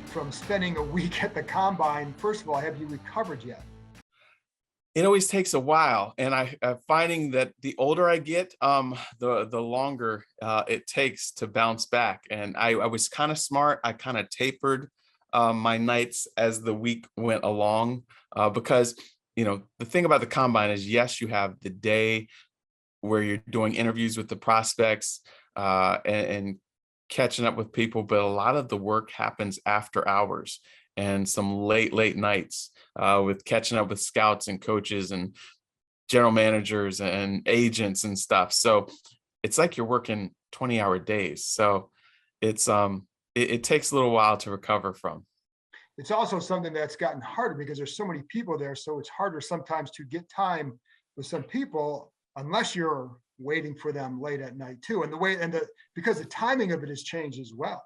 from spending a week at the combine. First of all, have you recovered yet? It always takes a while, and I'm finding that the older I get, the longer it takes to bounce back. And I was kind of smart. I kind of tapered my nights as the week went along, because the thing about the combine is, yes, you have the day where you're doing interviews with the prospects, and catching up with people, but a lot of the work happens after hours and some late nights, with catching up with scouts and coaches and general managers and agents and stuff. So it's like you're working 20-hour days. So it takes a little while to recover from. It's also something that's gotten harder because there's so many people there. So it's harder sometimes to get time with some people unless you're waiting for them late at night too. Because the timing of it has changed as well.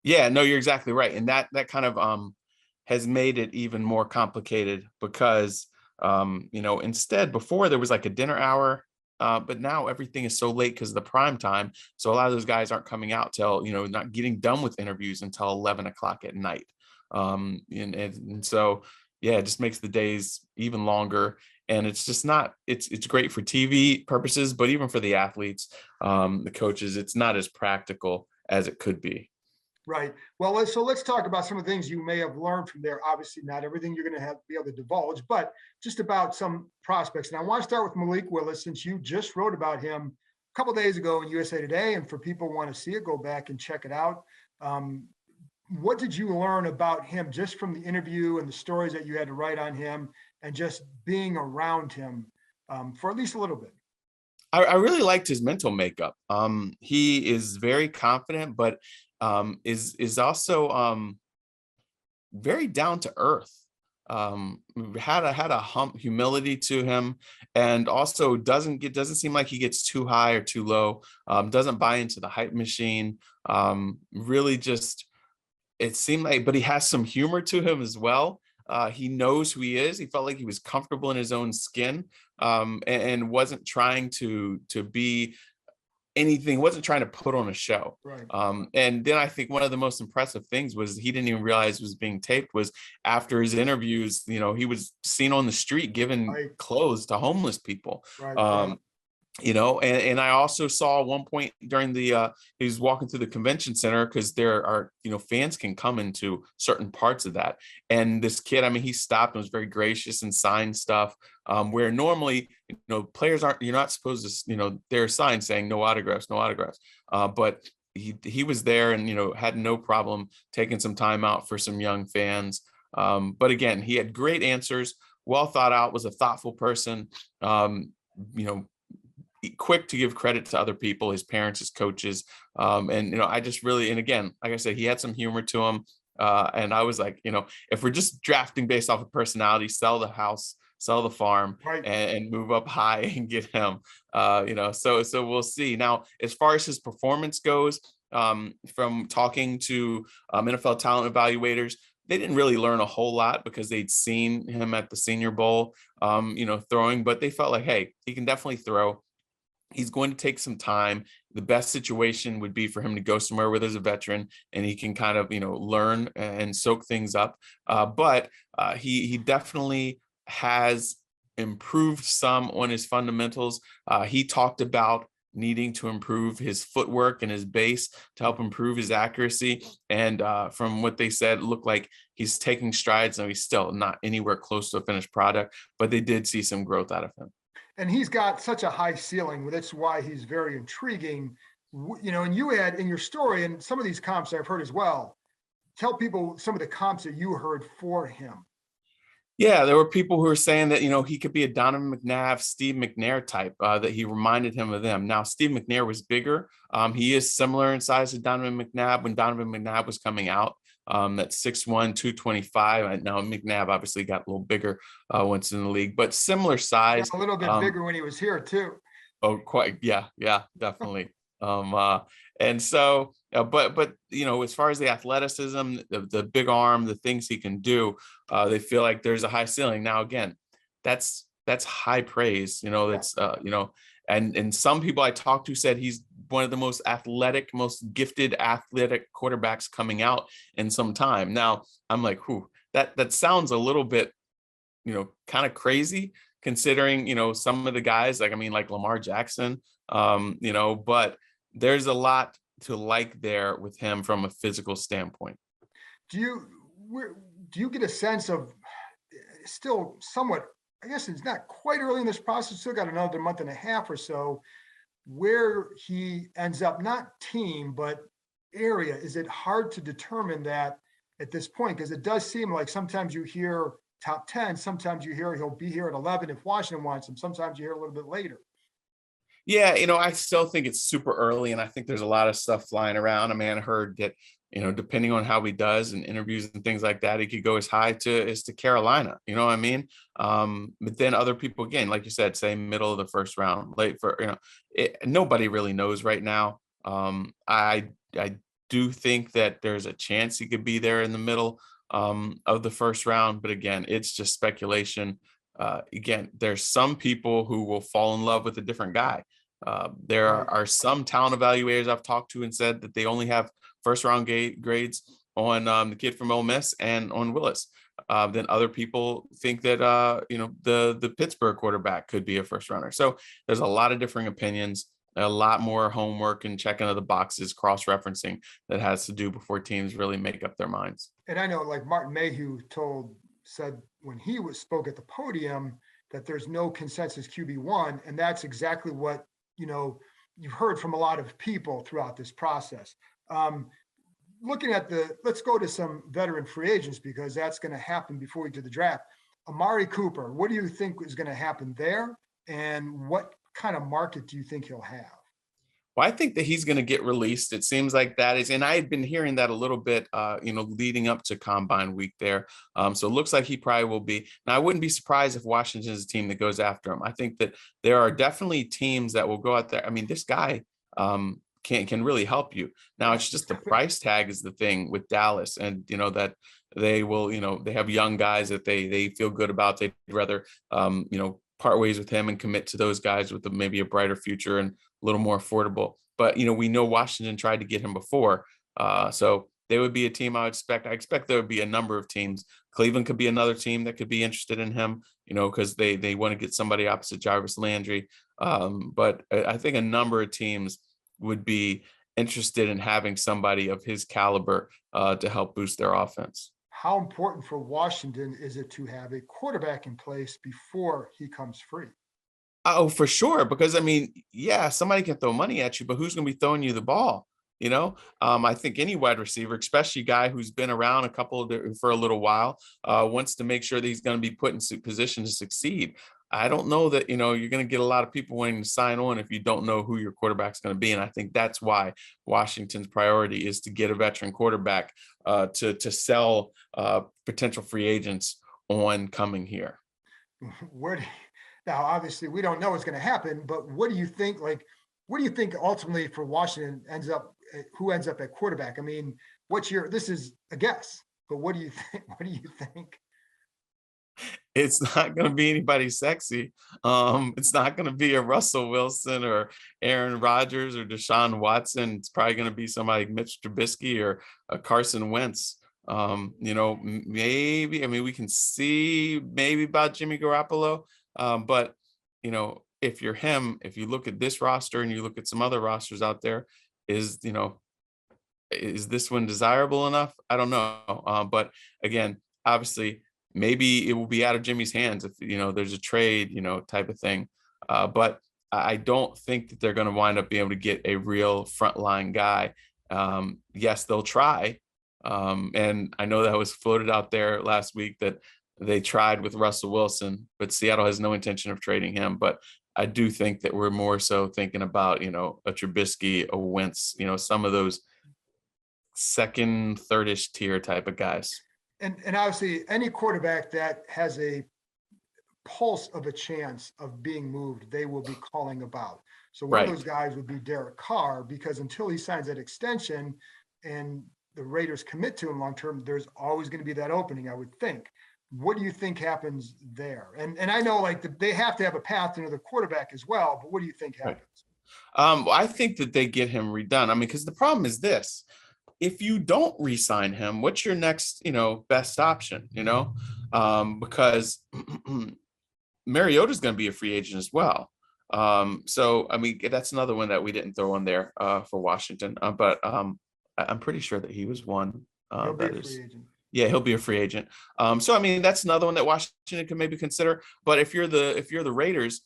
Yeah, no, you're exactly right. And that kind of has made it even more complicated because instead before there was like a dinner hour, but now everything is so late because of the prime time. So a lot of those guys aren't coming out till, not getting done with interviews until 11 o'clock at night. And so, yeah, it just makes the days even longer. And it's just not, it's great for TV purposes, but even for the athletes, the coaches, it's not as practical as it could be. Right. Well, so let's talk about some of the things you may have learned from there. Obviously, not everything you're going to be able to divulge, but just about some prospects. And I want to start with Malik Willis, since you just wrote about him a couple of days ago in USA Today. And for people who want to see it, go back and check it out. What did you learn about him just from the interview and the stories that you had to write on him and just being around him for at least a little bit? I really liked his mental makeup. He is very confident, but is also very down to earth. Had a humility to him, and also doesn't seem like he gets too high or too low. Doesn't buy into the hype machine. Really just, it seemed like, but he has some humor to him as well. He knows who he is. He felt like he was comfortable in his own skin, and wasn't trying to be anything, wasn't trying to put on a show. Right. And then I think one of the most impressive things was he didn't even realize was being taped was after his interviews, he was seen on the street giving clothes to homeless people. Right. And I also saw at one point during he was walking through the convention center, because there are, fans can come into certain parts of that. And this kid, he stopped and was very gracious and signed stuff, where normally, players you're not supposed to, there are signs saying no autographs, no autographs. But he was there and, had no problem taking some time out for some young fans. But again, he had great answers, well thought out, was a thoughtful person, quick to give credit to other people, his parents, his coaches. I just really, and again, like I said, he had some humor to him. And I was like, if we're just drafting based off of personality, sell the house, sell the farm, Right. and move up high and get him, so we'll see. Now, as far as his performance goes, from talking to NFL talent evaluators, they didn't really learn a whole lot because they'd seen him at the Senior Bowl, throwing, but they felt like, hey, he can definitely throw. He's going to take some time. The best situation would be for him to go somewhere where there's a veteran and he can kind of, learn and soak things up. But he definitely has improved some on his fundamentals. He talked about needing to improve his footwork and his base to help improve his accuracy. And from what they said, it looked like he's taking strides. Now, he's still not anywhere close to a finished product, but they did see some growth out of him. And he's got such a high ceiling. That's why he's very intriguing. And you had in your story, and some of these comps I've heard as well, tell people some of the comps that you heard for him. Yeah, there were people who were saying that, he could be a Donovan McNabb, Steve McNair type, that he reminded him of them. Now, Steve McNair was bigger. He is similar in size to Donovan McNabb when Donovan McNabb was coming out. That's 6'1", 225. Now McNabb obviously got a little bigger once in the league, but similar size. A little bit bigger when he was here too. Oh, quite. Yeah, definitely. And so, but as far as the athleticism, the big arm, the things he can do, they feel like there's a high ceiling. Now, again, that's high praise. That's and some people I talked to said he's one of the most athletic, most gifted athletic quarterbacks coming out in some time. Now I'm like, whew, that sounds a little bit, kind of crazy considering, some of the guys like, I mean, like Lamar Jackson, but there's a lot to like there with him from a physical standpoint. Do you do you get a sense of still somewhat, I guess it's not quite early in this process, still got another month and a half or so, where he ends up, not team, but area? Is it hard to determine that at this point? Because it does seem like sometimes you hear top 10, sometimes you hear he'll be here at 11 if Washington wants him, sometimes you hear a little bit later. Yeah, I still think it's super early, and I think there's a lot of stuff flying around. I mean, I heard that, depending on how he does in interviews and things like that, he could go as high as to Carolina. You know what I mean? But then other people, again, like you said, say middle of the first round, late for nobody really knows right now. I do think that there's a chance he could be there in the middle of the first round, but again, it's just speculation. Again, there's some people who will fall in love with a different guy. There Right. are some talent evaluators I've talked to and said that they only have first round grades on the kid from Ole Miss and on Willis. Then other people think that the Pittsburgh quarterback could be a first rounder. So there's a lot of differing opinions, a lot more homework and checking of the boxes, cross referencing that has to do before teams really make up their minds. And I know like Martin Mayhew said when he spoke at the podium that there's no consensus QB1, and that's exactly what you've heard from a lot of people throughout this process. Looking at let's go to some veteran free agents because that's going to happen before we do the draft. Amari Cooper, what do you think is going to happen there, and what kind of market do you think he'll have? Well, I think that he's going to get released. It seems like that is, and I had been hearing that a little bit, leading up to Combine Week there. So it looks like he probably will be. Now, I wouldn't be surprised if Washington is a team that goes after him. I think that there are definitely teams that will go out there. I mean, this guy can really help you. Now, it's just the price tag is the thing with Dallas, and that they will, they have young guys that they feel good about. They'd rather, part ways with him and commit to those guys with maybe a brighter future and a little more affordable. But, we know Washington tried to get him before. So they would be a team I expect there would be a number of teams. Cleveland could be another team that could be interested in him, because they want to get somebody opposite Jarvis Landry. But I think a number of teams would be interested in having somebody of his caliber to help boost their offense. How important for Washington is it to have a quarterback in place before he comes free? Oh, for sure. Because I mean, yeah, somebody can throw money at you, but who's going to be throwing you the ball? I think any wide receiver, especially a guy who's been around for a little while, wants to make sure that he's going to be put in position to succeed. I don't know that, you're going to get a lot of people wanting to sign on if you don't know who your quarterback's going to be. And I think that's why Washington's priority is to get a veteran quarterback to sell potential free agents on coming here. Now, obviously, we don't know what's going to happen, but what do you think? Like, what do you think ultimately for Washington who ends up at quarterback? I mean, this is a guess, but what do you think? What do you think? It's not going to be anybody sexy. It's not going to be a Russell Wilson or Aaron Rodgers or Deshaun Watson. It's probably going to be somebody like Mitch Trubisky or a Carson Wentz. Maybe, I mean, we can see maybe about Jimmy Garoppolo. But, if you're him, if you look at this roster and you look at some other rosters out there, is this one desirable enough? I don't know. But again, obviously, maybe it will be out of Jimmy's hands if, there's a trade, type of thing. But I don't think that they're going to wind up being able to get a real frontline guy. Yes, they'll try. And I know that was floated out there last week that they tried with Russell Wilson, but Seattle has no intention of trading him. But I do think that we're more so thinking about, a Trubisky, a Wentz, some of those second, third-ish tier type of guys. And obviously, any quarterback that has a pulse of a chance of being moved, they will be calling about. So one of those guys would be Derek Carr, because until he signs that extension and the Raiders commit to him long-term, there's always going to be that opening, I would think. What do you think happens there? And I know they have to have a path to another quarterback as well, but what do you think happens? I think that they get him redone. I mean, because the problem is this: if you don't re-sign him, what's your next, best option? Because Mariota's going to be a free agent as well. So I mean, that's another one that we didn't throw in there for Washington. But I'm pretty sure that he was one He'll be that a is. free agent. Yeah, he'll be a free agent. So I mean, that's another one that Washington can maybe consider. But if you're the Raiders,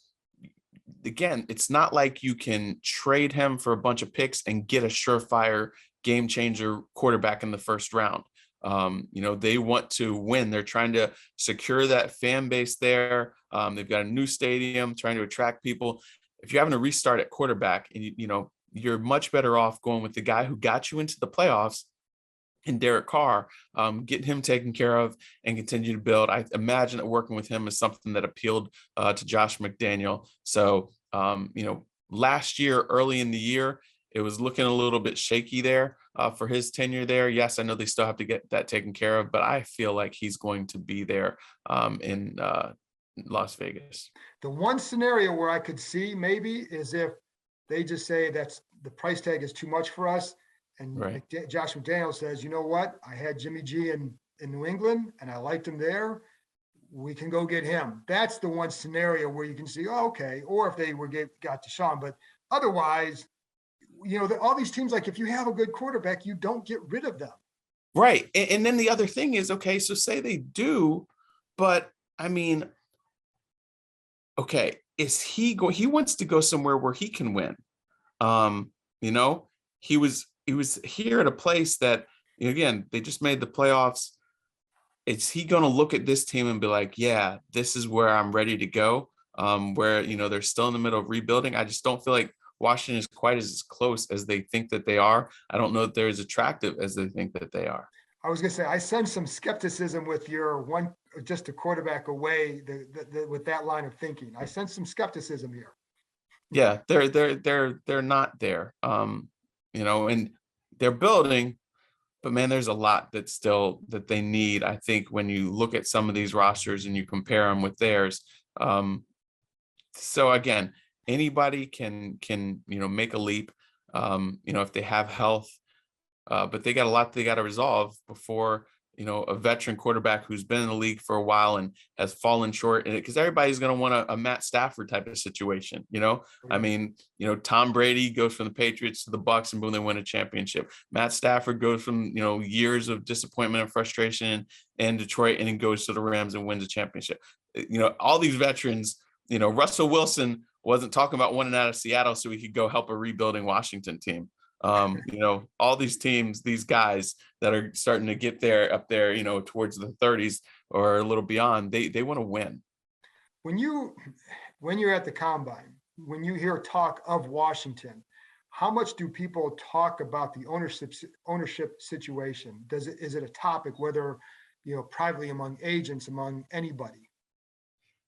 again, it's not like you can trade him for a bunch of picks and get a surefire game changer quarterback in the first round. They want to win. They're trying to secure that fan base there. They've got a new stadium, trying to attract people. If you're having to restart at quarterback, and you're much better off going with the guy who got you into the playoffs and Derek Carr, getting him taken care of and continue to build. I imagine that working with him is something that appealed to Josh McDaniel. So, last year, early in the year, it was looking a little bit shaky there for his tenure there. Yes, I know they still have to get that taken care of, but I feel like he's going to be there in Las Vegas. The one scenario where I could see maybe is if they just say that's the price tag is too much for us. And Right. Josh McDaniel says, you know what? I had Jimmy G in New England and I liked him there. We can go get him. That's the one scenario where you can see, oh, okay. Or if they got Deshaun, but otherwise, all these teams, like if you have a good quarterback, you don't get rid of them. Right. And then the other thing is, okay, so say they do, but I mean, okay, he wants to go somewhere where he can win. He was here at a place that, again, they just made the playoffs. Is he going to look at this team and be like, yeah, this is where I'm ready to go? Where, they're still in the middle of rebuilding. I just don't feel like Washington is quite as close as they think that they are. I don't know that they're as attractive as they think that they are. I was going to say, I sense some skepticism with your just a quarterback away with that line of thinking. I sense some skepticism here. Yeah, they're not there. And they're building, but man, there's a lot that they need. I think when you look at some of these rosters and you compare them with theirs. So again, anybody can make a leap, if they have health, but they got a lot they got to resolve before, a veteran quarterback who's been in the league for a while and has fallen short in it, because everybody's going to want a Matt Stafford type of situation. I mean, Tom Brady goes from the Patriots to the Bucs and boom, they win a championship. Matt Stafford goes from, years of disappointment and frustration in Detroit and then goes to the Rams and wins a championship. All these veterans, Russell Wilson wasn't talking about winning out of Seattle so he could go help a rebuilding Washington team. All these teams, these guys that are starting to get there up there, towards the 30s or a little beyond, they want to win. When you're at the combine, when you hear talk of Washington, how much do people talk about the ownership situation? Is it a topic, whether, privately among agents, among anybody?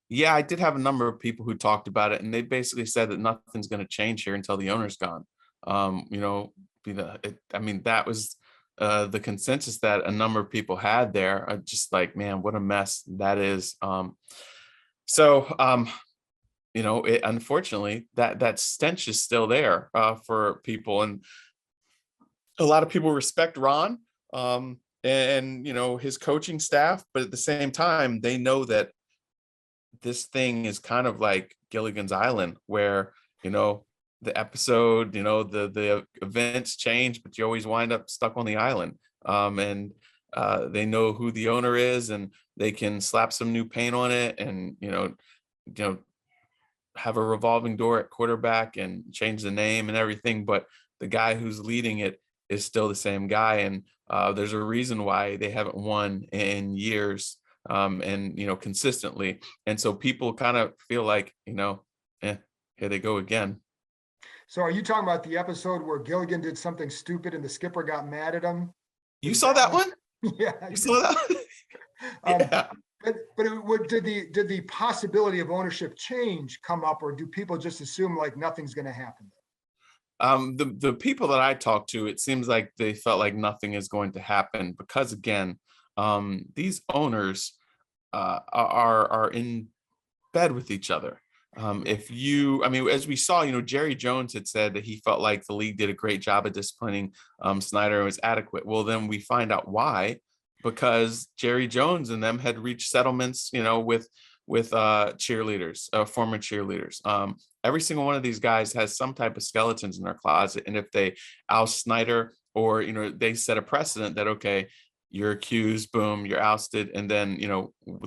Yeah, I did have a number of people who talked about it, and they basically said that nothing's going to change here until the owner's gone. That was the consensus that a number of people had there. Just like, man, what a mess that is. Unfortunately, that stench is still there for people, and a lot of people respect Ron and his coaching staff, but at the same time, they know that this thing is kind of like Gilligan's Island, where the episode, the events change, but you always wind up stuck on the island. They know who the owner is, and they can slap some new paint on it, and have a revolving door at quarterback and change the name and everything. But the guy who's leading it is still the same guy, and there's a reason why they haven't won in years, and consistently. And so people kind of feel like, here they go again. So are you talking about the episode where Gilligan did something stupid and the skipper got mad at him? You saw that one? Yeah. You saw that? Yeah. But did the possibility of ownership change come up, or do people just assume like nothing's going to happen? The people that I talked to, it seems like they felt like nothing is going to happen because, again, these owners are in bed with each other. As we saw, Jerry Jones had said that he felt like the league did a great job of disciplining Snyder and was adequate. Well, then we find out why, because Jerry Jones and them had reached settlements, with cheerleaders, former cheerleaders. Every single one of these guys has some type of skeletons in their closet, and if they oust Snyder, or they set a precedent that, okay, you're accused, boom, you're ousted, and then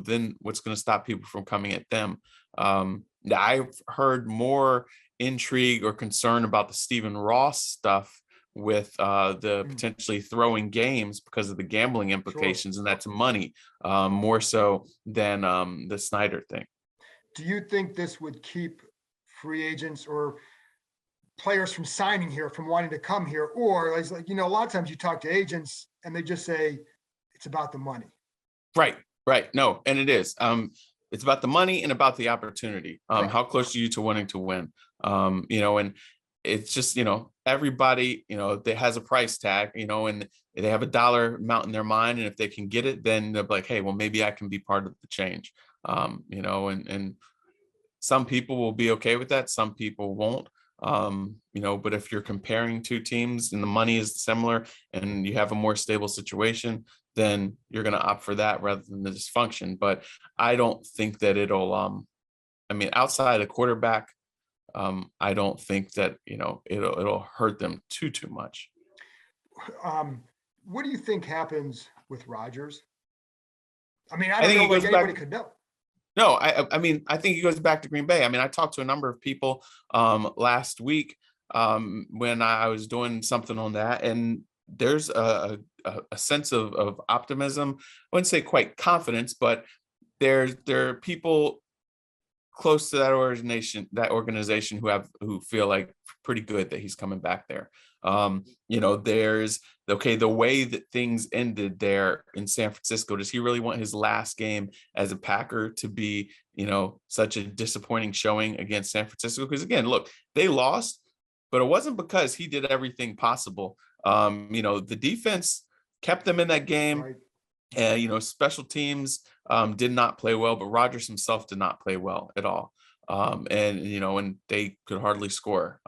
then what's going to stop people from coming at them? I've heard more intrigue or concern about the Stephen Ross stuff with the potentially throwing games because of the gambling implications, and that's money, more so than the Snyder thing. Do you think this would keep free agents or players from signing here, from wanting to come here? Or a lot of times you talk to agents and they just say it's about the money. Right. No, and it is. It's about the money and about the opportunity. Right. How close are you to wanting to win? And it's just, everybody, that has a price tag, and they have a dollar amount in their mind. And if they can get it, then they're like, hey, well, maybe I can be part of the change. And some people will be okay with that. Some people won't. But if you're comparing two teams and the money is similar and you have a more stable situation, then you're going to opt for that rather than the dysfunction. But I don't think that it'll, outside a quarterback, I don't think that, it'll hurt them too much. What do you think happens with Rodgers? I don't know, like anybody could know. No, I think he goes back to Green Bay. I talked to a number of people last week when I was doing something on that, and there's a sense of optimism. I wouldn't say quite confidence, but there are people close to that organization who feel like pretty good that he's coming back there. There's the way that things ended there in San Francisco. Does he really want his last game as a Packer to be, such a disappointing showing against San Francisco? Because again, look, they lost, but it wasn't because he did everything possible. The defense kept them in that game. Right. And, special teams did not play well, but Rodgers himself did not play well at all. And they could hardly score.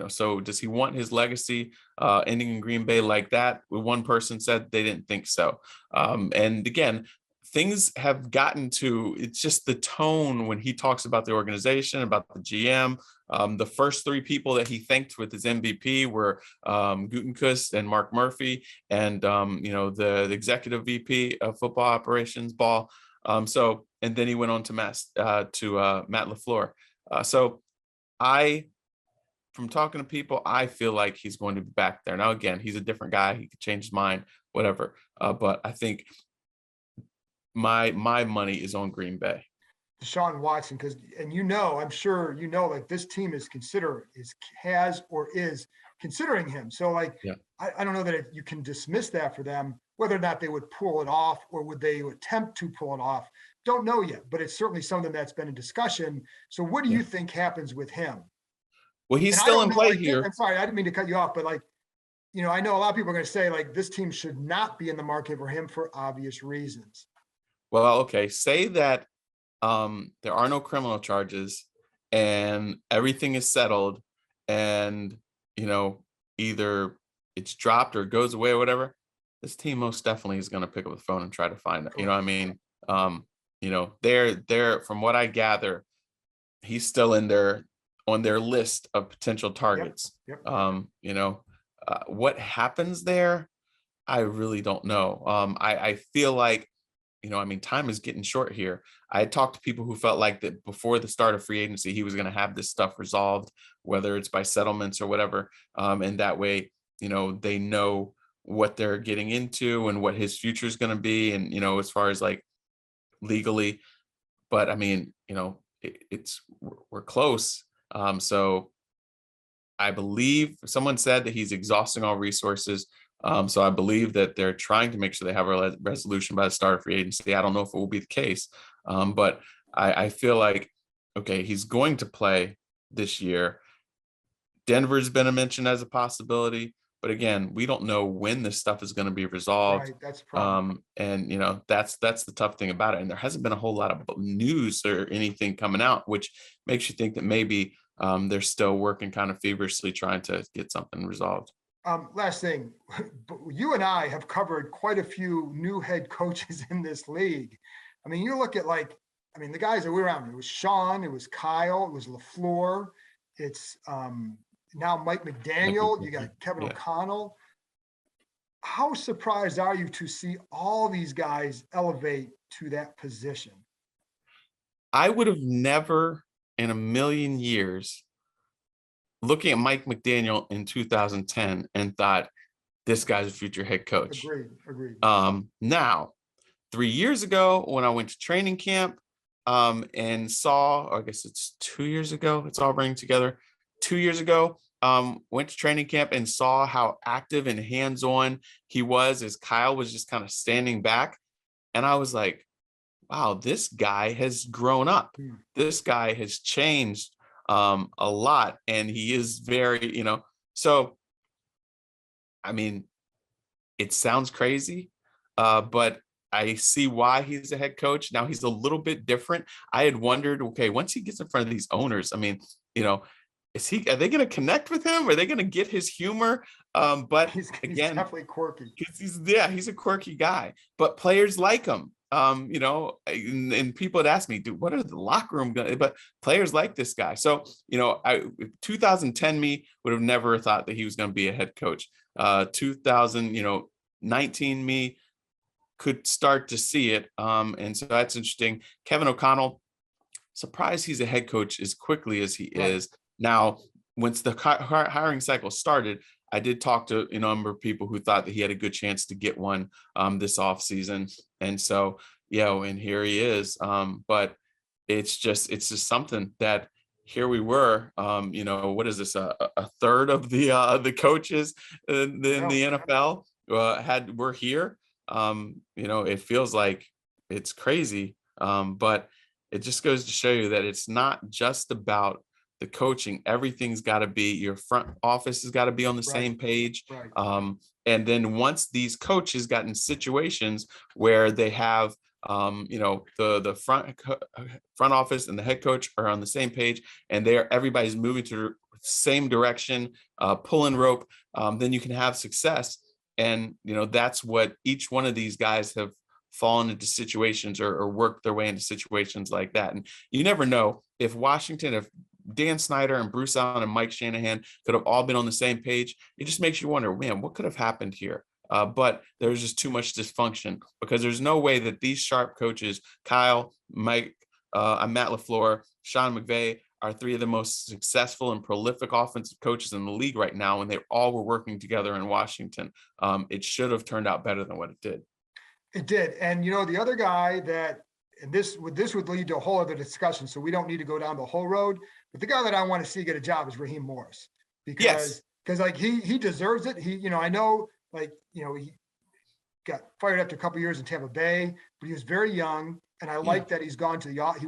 So does he want his legacy ending in Green Bay like that? One person said they didn't think so. And again, things have gotten to, it's just the tone when he talks about the organization, about the GM. The first three people that he thanked with his MVP were Gutekunst and Mark Murphy, and the executive VP of football operations, Ball. And then he went on to Matt LaFleur. From talking to people, I feel like he's going to be back there. Now, again, he's a different guy. He could change his mind, whatever. But I think my money is on Green Bay. Deshaun Watson, because I'm sure like this team is considering him. So yeah. I don't know that you can dismiss that for them. Whether or not they would pull it off or would they attempt to pull it off, don't know yet. But it's certainly something that's been in discussion. So what do you think happens with him? Well, he's still in play here. I'm sorry, I didn't mean to cut you off, but I know a lot of people are going to say this team should not be in the market for him for obvious reasons. Well, okay, say that there are no criminal charges and everything is settled, and either it's dropped or goes away or whatever. This team most definitely is going to pick up the phone and try to find it. They're from what I gather, he's still on their list of potential targets. Yep. What happens there, I really don't know. I feel like, time is getting short here. I had talked to people who felt like that before the start of free agency, he was going to have this stuff resolved, whether it's by settlements or whatever. And that way, they know what they're getting into and what his future is going to be. And, as far as legally, but we're close. So I believe someone said that he's exhausting all resources. So I believe that they're trying to make sure they have a resolution by the start of free agency. I don't know if it will be the case, but I feel like, okay, he's going to play this year. Denver's been mentioned as a possibility. But again, we don't know when this stuff is going to be resolved. Right. That's the problem. And that's the tough thing about it. And there hasn't been a whole lot of news or anything coming out, which makes you think that maybe they're still working kind of feverishly trying to get something resolved. Last thing, you and I have covered quite a few new head coaches in this league. I mean, you look at the guys that we were on, it was Sean, it was Kyle, it was LaFleur, it's now Mike McDaniel, you got Kevin O'Connell. How surprised are you to see all these guys elevate to that position? I would have never in a million years looking at Mike McDaniel in 2010 and thought this guy's a future head coach. Agreed. Now, 3 years ago when I went to training camp and saw, or I guess it's 2 years ago, it's all running together. 2 years ago, went to training camp and saw how active and hands-on he was as Kyle was just kind of standing back. And I was like, wow, this guy has grown up. This guy has changed a lot. And he is very, so, I mean, it sounds crazy, but I see why he's a head coach. Now he's a little bit different. I had wondered, okay, once he gets in front of these owners, I mean, are they going to connect with him? Are they going to get his humor? But he's again, definitely quirky. He's a quirky guy, but players like him. And people had asked me, dude, what are the locker room going? But players like this guy. So, 2010 me would have never thought that he was going to be a head coach. 2019 me could start to see it. And so that's interesting. Kevin O'Connell, surprised he's a head coach as quickly as he is. Now, once the hiring cycle started, I did talk to a number of people who thought that he had a good chance to get one this offseason. And so, and here he is. But it's just something that here we were, what is this? A third of the coaches in the NFL were here. It feels like it's crazy. But it just goes to show you that it's not just about the coaching. Everything's got to be, your front office has got to be on the same page. And then once these coaches got in situations where they have, the front office and the head coach are on the same page, and everybody's moving to the same direction, pulling rope, then you can have success. And, that's what each one of these guys have fallen into situations or worked their way into situations like that. And you never know if Dan Snyder and Bruce Allen and Mike Shanahan could have all been on the same page. It just makes you wonder, man, what could have happened here? But there's just too much dysfunction, because there's no way that these sharp coaches, Kyle, Mike, Matt LaFleur, Sean McVay, are three of the most successful and prolific offensive coaches in the league right now, and they all were working together in Washington. It should have turned out better than what it did. It did. And, the other guy and this would lead to a whole other discussion, so we don't need to go down the whole road. But the guy that I want to see get a job is Raheem Morris, because he deserves it. I know, he got fired after a couple of years in Tampa Bay, but he was very young. And I like that he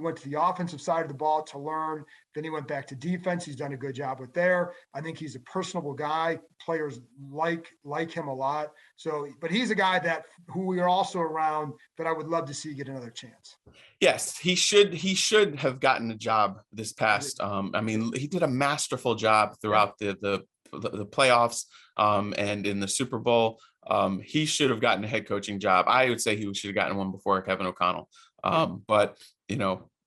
went to the offensive side of the ball to learn. Then he went back to defense. He's done a good job with there. I think he's a personable guy. Players like him a lot. So, but he's a guy who we are also around that I would love to see get another chance. Yes, he should have gotten a job this past. He did a masterful job throughout the playoffs and in the Super Bowl. He should have gotten a head coaching job. I would say he should have gotten one before Kevin O'Connell. But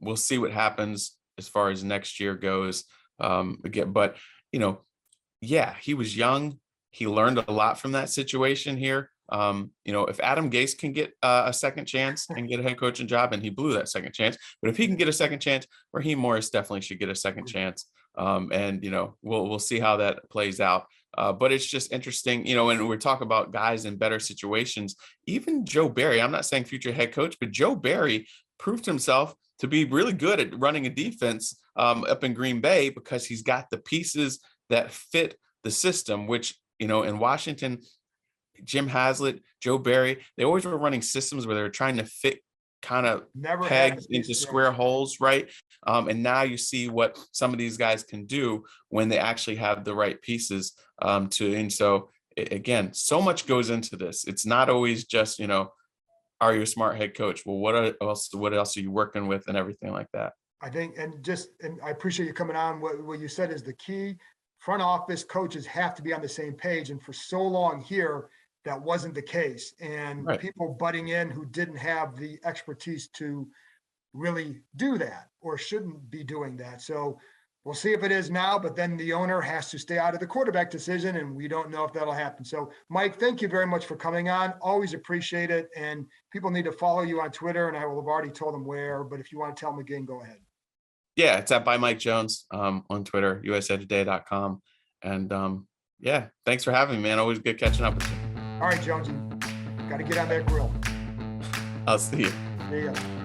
we'll see what happens as far as next year goes. But he was young. He learned a lot from that situation here. If Adam Gase can get a second chance and get a head coaching job, and he blew that second chance, but if he can get a second chance, Raheem Morris definitely should get a second chance. We'll see how that plays out. But it's just interesting, when we talk about guys in better situations, even Joe Barry, I'm not saying future head coach, but Joe Barry proved himself to be really good at running a defense up in Green Bay, because he's got the pieces that fit the system, which, in Washington, Jim Haslett, Joe Barry, they always were running systems where they were trying to fit kind of pegs into square holes, right? And now you see what some of these guys can do when they actually have the right pieces and so again, so much goes into this. It's not always just, are you a smart head coach? Well, what else are you working with and everything like that? I think, and I appreciate you coming on. What you said is the key. Front office coaches have to be on the same page. And for so long here, that wasn't the case. And Right. people butting in who didn't have the expertise to really do that or shouldn't be doing that. So we'll see if it is now, but then the owner has to stay out of the quarterback decision, and we don't know if that'll happen. So, Mike, thank you very much for coming on. Always appreciate it. And people need to follow you on Twitter, and I will have already told them where, but if you want to tell them again, go ahead. Yeah, it's at by Mike Jones on Twitter, usatoday.com. And yeah, thanks for having me, man. Always good catching up with you. All right, Jonesy, got to get on that grill. I'll see you. See ya.